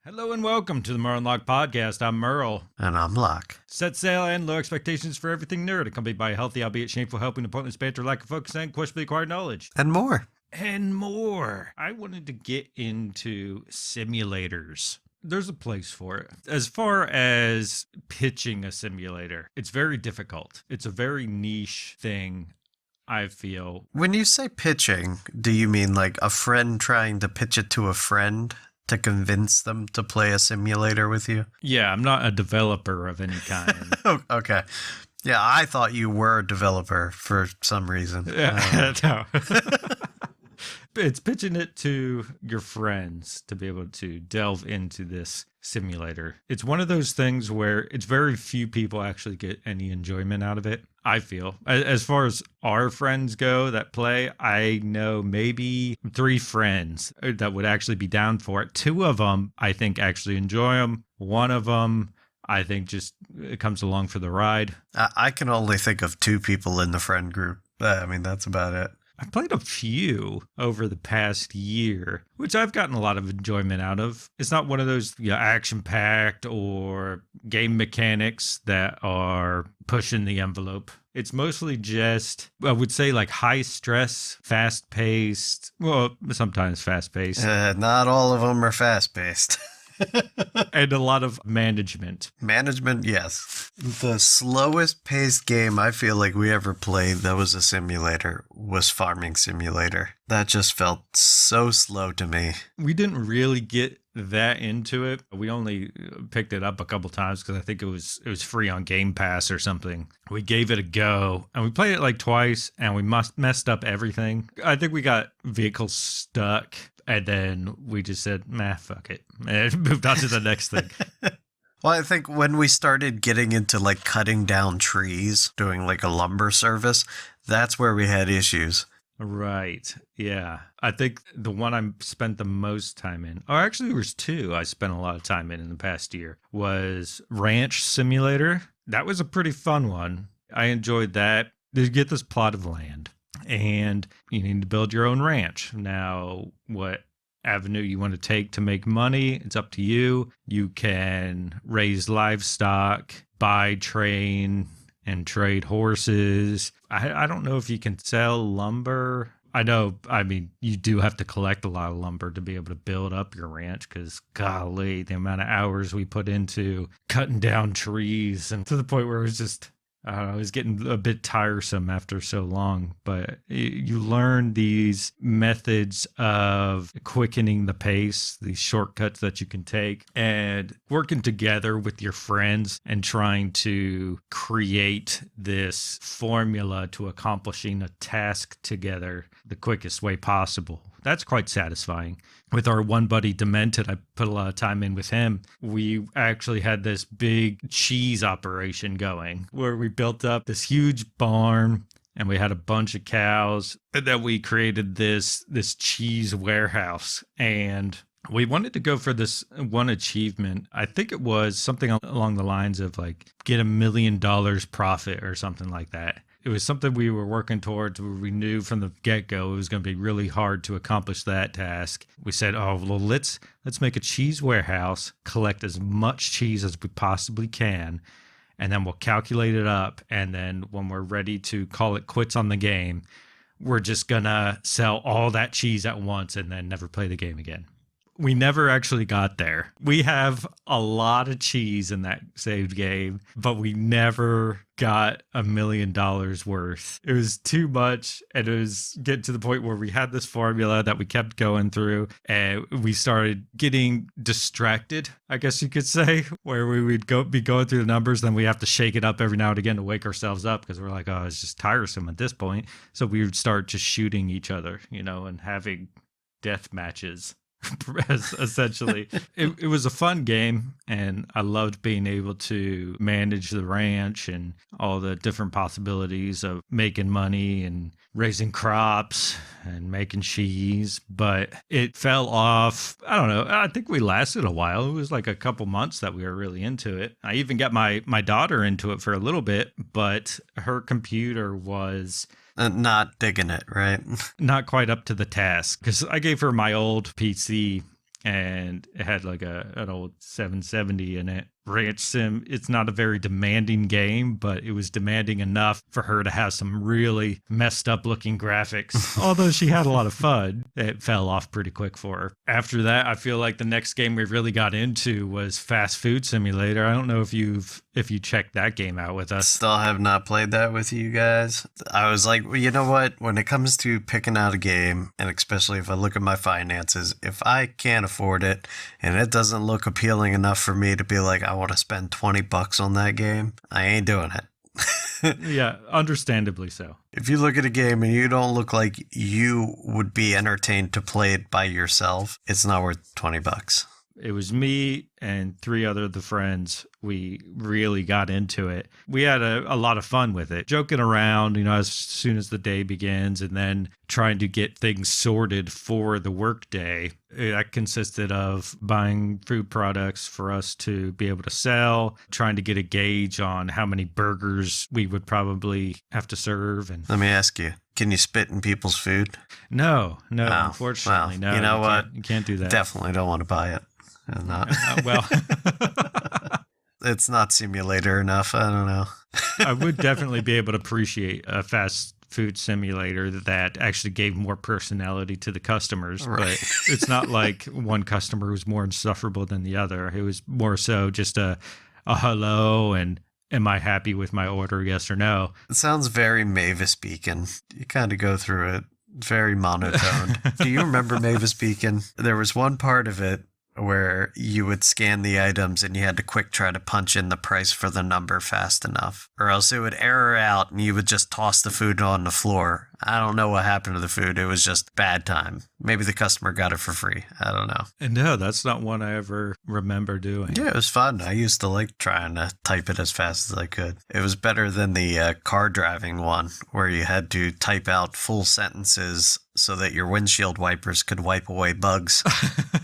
Hello and welcome to the Merle Unlocked podcast. I'm Merle. And I'm Locke. Set sail and low expectations for everything nerd, accompanied by a healthy, albeit shameful, helping, pointless banter, lack of focus, and questionably acquired knowledge. And more. And more. I wanted to get into simulators. There's a place for it. As far as pitching a simulator, it's very difficult. It's a very niche thing, I feel. When you say pitching, do you mean like a friend trying to pitch it to a friend to convince them to play a simulator with you? Yeah, I'm not a developer of any kind. Okay. Yeah, I thought you were a developer for some reason. No. It's pitching it to your friends to be able to delve into this simulator. It's one of those things where it's very few people actually get any enjoyment out of it, I feel. As far as our friends go that play, I know maybe 3 friends that would actually be down for it. 2 of them, I think, actually enjoy them. 1 of them, I think, just it comes along for the ride. I can only think of 2 people in the friend group. I mean, that's about it. I played a few over the past year, which I've gotten a lot of enjoyment out of. It's not one of those action-packed or game mechanics that are pushing the envelope. It's mostly just, I would say, like high-stress, fast-paced, well, sometimes fast-paced. Not all of them are fast-paced. And a lot of management. Management, yes. The slowest paced game I feel like we ever played that was a simulator was Farming Simulator. That just felt so slow to me. We didn't really get that into it. We only picked it up a couple times because I think it was free on Game Pass or something. We gave it a go and we played it like twice and we messed up everything. I think we got vehicles stuck. And then we just said, fuck it. And moved on to the next thing. Well, I think when we started getting into like cutting down trees, doing like a lumber service, that's where we had issues. Right. Yeah. I think the one I spent the most time in, or actually there was 2 I spent a lot of time in the past year, was Ranch Simulator. That was a pretty fun one. I enjoyed that. You get this plot of land. And you need to build your own ranch. Now, what avenue you want to take to make money, it's up to you. You can raise livestock, buy, train, and trade horses. I don't know if you can sell lumber. You do have to collect a lot of lumber to be able to build up your ranch because, golly, the amount of hours we put into cutting down trees and to the point where it was just... I don't know, it was getting a bit tiresome after so long, but you learn these methods of quickening the pace, these shortcuts that you can take, and working together with your friends and trying to create this formula to accomplishing a task together the quickest way possible. That's quite satisfying. With our one buddy Demented, I put a lot of time in with him. We actually had this big cheese operation going where we built up this huge barn and we had a bunch of cows. And then we created this cheese warehouse. And we wanted to go for this one achievement. I think it was something along the lines of like get $1 million profit or something like that. It was something we were working towards. We knew from the get-go it was going to be really hard to accomplish that task. We said, oh, well, let's make a cheese warehouse, collect as much cheese as we possibly can, and then we'll calculate it up. And then when we're ready to call it quits on the game, we're just going to sell all that cheese at once and then never play the game again. We never actually got there. We have a lot of cheese in that saved game, but we never got $1 million worth. It was too much, and it was getting to the point where we had this formula that we kept going through, and we started getting distracted, I guess you could say, where we would be going through the numbers, then we have to shake it up every now and again to wake ourselves up because we're like, oh, it's just tiresome at this point. So we would start just shooting each other, and having death matches. Essentially, it was a fun game, and I loved being able to manage the ranch and all the different possibilities of making money and raising crops and making cheese. But it fell off. I don't know. I think we lasted a while. It was like a couple months that we were really into it. I even got my daughter into it for a little bit, but her computer was Not digging it, right? not quite up to the task because I gave her my old PC and it had like an old 770 in it. Ranch Sim, it's not a very demanding game, but it was demanding enough for her to have some really messed up looking graphics. Although she had a lot of fun, it fell off pretty quick for her. After that, I feel like the next game we really got into was Fast Food Simulator. I don't know if you checked that game out with us. Still have not played that with you guys. I was like, well, you know what? When it comes to picking out a game, and especially if I look at my finances, if I can't afford it and it doesn't look appealing enough for me to be like, I want to spend $20 on that game, I ain't doing it. Yeah, understandably so. If you look at a game and you don't look like you would be entertained to play it by yourself, it's not worth $20. It was me and 3 other of the friends. We really got into it. We had a lot of fun with it, joking around, as soon as the day begins, and then trying to get things sorted for the workday. That consisted of buying food products for us to be able to sell, trying to get a gauge on how many burgers we would probably have to serve. And let me ask you, can you spit in people's food? No, unfortunately, no. You know what? You can't do that. Definitely don't want to buy it. Well, it's not simulator enough. I don't know. I would definitely be able to appreciate a fast food simulator that actually gave more personality to the customers. Right. But it's not like one customer was more insufferable than the other. It was more so just a hello and am I happy with my order? Yes or no. It sounds very Mavis Beacon. You kind of go through it. Very monotone. Do you remember Mavis Beacon? There was one part of it where you would scan the items and you had to quick try to punch in the price for the number fast enough, or else it would error out and you would just toss the food on the floor. I don't know what happened to the food. It was just bad time. Maybe the customer got it for free. I don't know. And no, that's not one I ever remember doing. Yeah, it was fun. I used to like trying to type it as fast as I could. It was better than the car driving one where you had to type out full sentences so that your windshield wipers could wipe away bugs.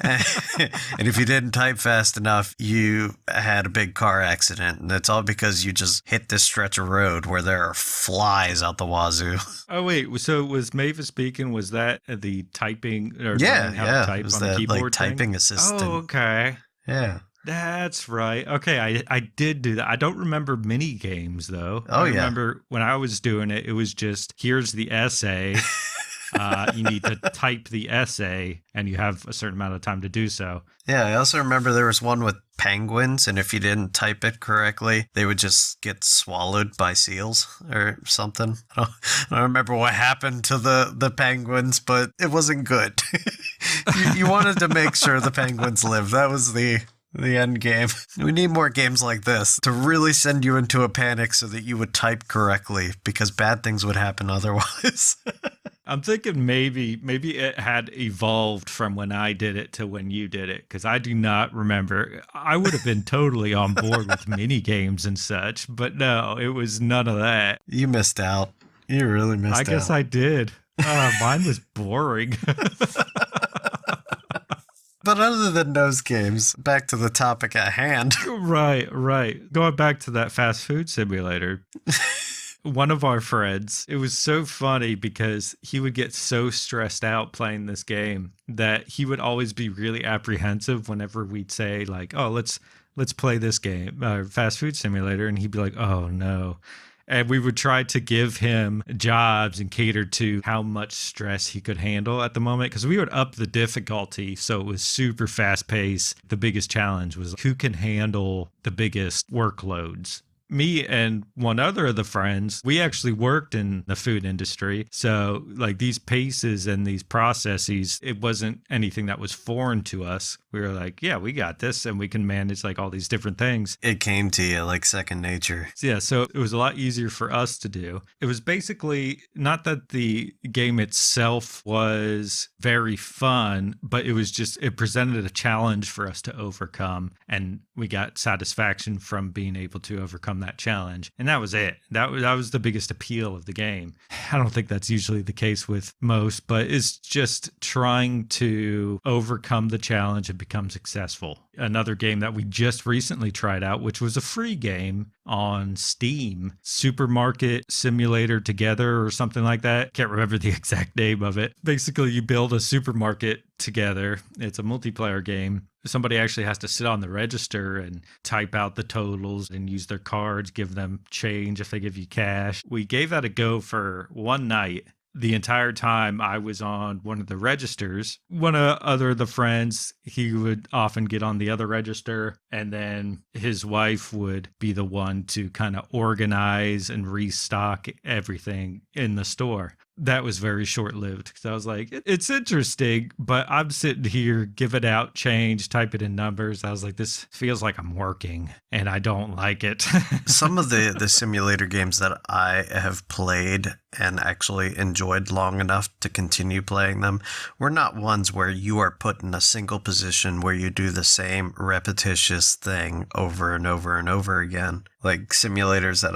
And if you didn't type fast enough, you had a big car accident. And it's all because you just hit this stretch of road where there are flies out the wazoo. Oh, wait. So was Mavis Beacon, was that the typing or yeah, how to type it was on that, the keyboard like, typing assistant. Oh, okay. Yeah. That's right. Okay, I did do that. I don't remember mini games, though. Oh, I remember when I was doing it, it was just, here's the essay. You need to type the essay, and you have a certain amount of time to do so. Yeah, I also remember there was one with penguins, and if you didn't type it correctly, they would just get swallowed by seals or something. I don't remember what happened to the penguins, but it wasn't good. you wanted to make sure the penguins lived. That was the end game. We need more games like this to really send you into a panic so that you would type correctly, because bad things would happen otherwise. I'm thinking maybe it had evolved from when I did it to when you did it, because I do not remember. I would have been totally on board with mini games and such, but no, it was none of that. You missed out. You really missed out. I guess I did. Mine was boring. But other than those games, back to the topic at hand. Right. Going back to that fast food simulator. One of our friends, it was so funny because he would get so stressed out playing this game that he would always be really apprehensive whenever we'd say like, oh, let's play this game, fast food simulator. And he'd be like, oh no. And we would try to give him jobs and cater to how much stress he could handle at the moment, because we would up the difficulty. So it was super fast paced. The biggest challenge was who can handle the biggest workloads. Me and one other of the friends, we actually worked in the food industry. So like these paces and these processes, it wasn't anything that was foreign to us. We were like, yeah, we got this and we can manage like all these different things. It came to you like second nature. Yeah, so it was a lot easier for us to do. It was basically not that the game itself was very fun, but it was just, it presented a challenge for us to overcome. And we got satisfaction from being able to overcome overcome that challenge. And that was it. That was the biggest appeal of the game. I don't think that's usually the case with most, but it's just trying to overcome the challenge and become successful. Another game that we just recently tried out, which was a free game on Steam, Supermarket Simulator Together or something like that. Can't remember the exact name of it. Basically, you build a supermarket together. It's a multiplayer game. Somebody actually has to sit on the register and type out the totals and use their cards, give them change if they give you cash. We gave that a go for one night. The entire time I was on one of the registers, one of the friends, he would often get on the other register, and then his wife would be the one to kind of organize and restock everything in the store. That was very short-lived because I was like, it's interesting, but I'm sitting here giving out change, typing in numbers. I was like, this feels like I'm working and I don't like it. Some of the simulator games that I have played and actually enjoyed long enough to continue playing them were not ones where you are put in a single position where you do the same repetitious thing over and over and over again. Like simulators that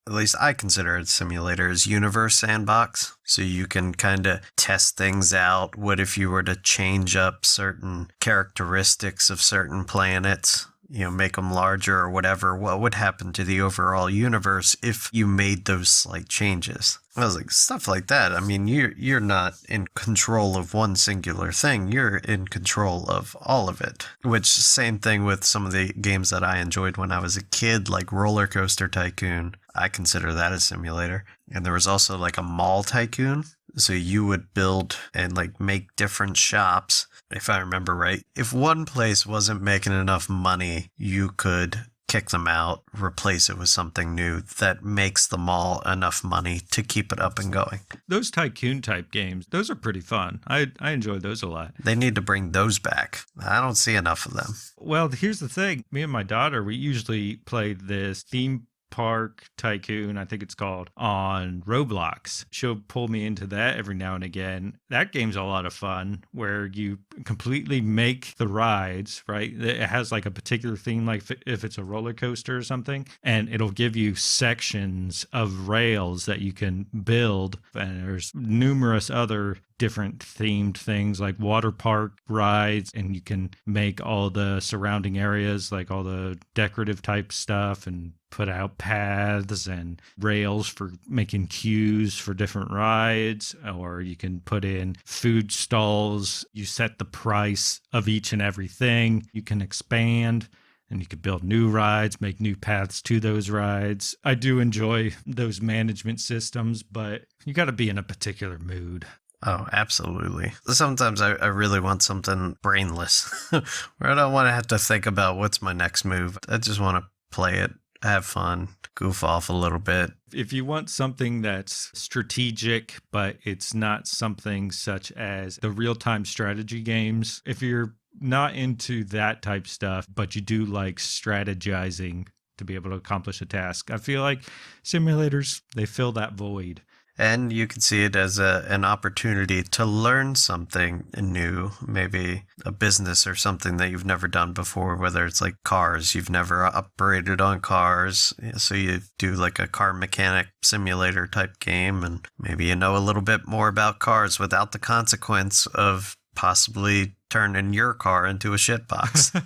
at least I consider it simulators, Universe Sandbox. So you can kind of test things out. What if you were to change up certain characteristics of certain planets? Make them larger or whatever. What would happen to the overall universe if you made those slight changes? I was like, stuff like that. I mean, you're not in control of one singular thing. You're in control of all of it. Which, same thing with some of the games that I enjoyed when I was a kid, like Roller Coaster Tycoon. I consider that a simulator. And there was also like a mall tycoon. So you would build and like make different shops. If I remember right, if one place wasn't making enough money, you could kick them out, replace it with something new that makes the mall enough money to keep it up and going. Those tycoon type games, those are pretty fun. I enjoy those a lot. They need to bring those back. I don't see enough of them. Well, here's the thing. Me and my daughter, we usually play this theme Park Tycoon, I think it's called, on Roblox. She'll pull me into that every now and again. That game's a lot of fun where you completely make the rides, right? It has like a particular theme, like if it's a roller coaster or something, and it'll give you sections of rails that you can build. And there's numerous other different themed things like water park rides, and you can make all the surrounding areas, like all the decorative type stuff, and put out paths and rails for making queues for different rides, or you can put in food stalls. You set the price of each and everything. You can expand and you can build new rides, make new paths to those rides. I do enjoy those management systems, but you got to be in a particular mood. Oh, absolutely. Sometimes I really want something brainless where I don't want to have to think about what's my next move. I just want to play it, have fun, goof off a little bit. If you want something that's strategic, but it's not something such as the real-time strategy games, if you're not into that type stuff, but you do like strategizing to be able to accomplish a task, I feel like simulators, they fill that void. And you can see it as an opportunity to learn something new, maybe a business or something that you've never done before, whether it's like cars. You've never operated on cars, so you do like a car mechanic simulator type game, and maybe you know a little bit more about cars without the consequence of possibly turning your car into a shitbox.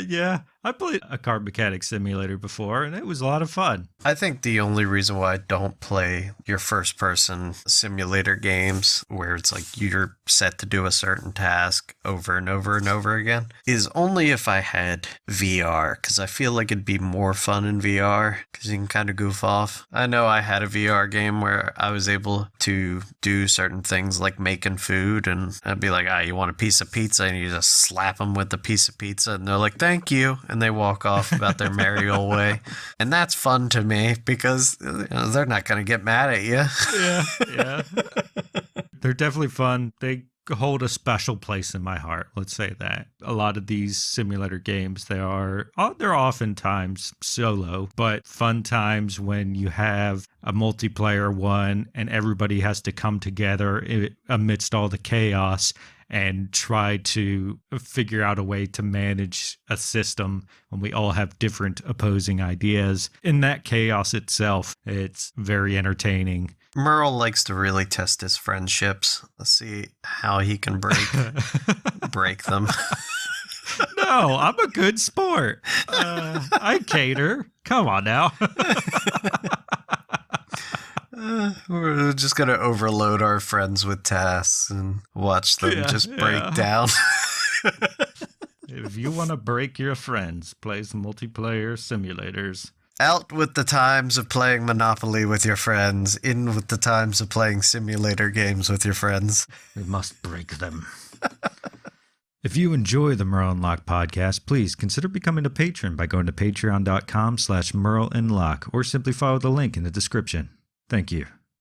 Yeah, I played a car mechanic simulator before, and it was a lot of fun. I think the only reason why I don't play your first-person simulator games where it's like you're set to do a certain task over and over and over again is only if I had VR, because I feel like it'd be more fun in VR, because you can kind of goof off. I know I had a VR game where I was able to do certain things like making food, and I'd be like, you want a piece of pizza? And you just slap them with the piece of pizza, and they're like, thank you. And they walk off about their merry old way. And that's fun to me because they're not going to get mad at you. Yeah. They're definitely fun. They hold a special place in my heart. Let's say that. A lot of these simulator games, they're oftentimes solo, but fun times when you have a multiplayer one and everybody has to come together amidst all the chaos and try to figure out a way to manage a system when we all have different opposing ideas. In that chaos itself, it's very entertaining. Merle likes to really test his friendships. Let's see how he can break them. No, I'm a good sport. I cater. Come on now. We're just going to overload our friends with tasks and watch them break down. If you want to break your friends, play some multiplayer simulators. Out with the times of playing Monopoly with your friends. In with the times of playing simulator games with your friends. We must break them. If you enjoy the Merle and Locke podcast, please consider becoming a patron by going to patreon.com/Merle and Locke or simply follow the link in the description. Thank you.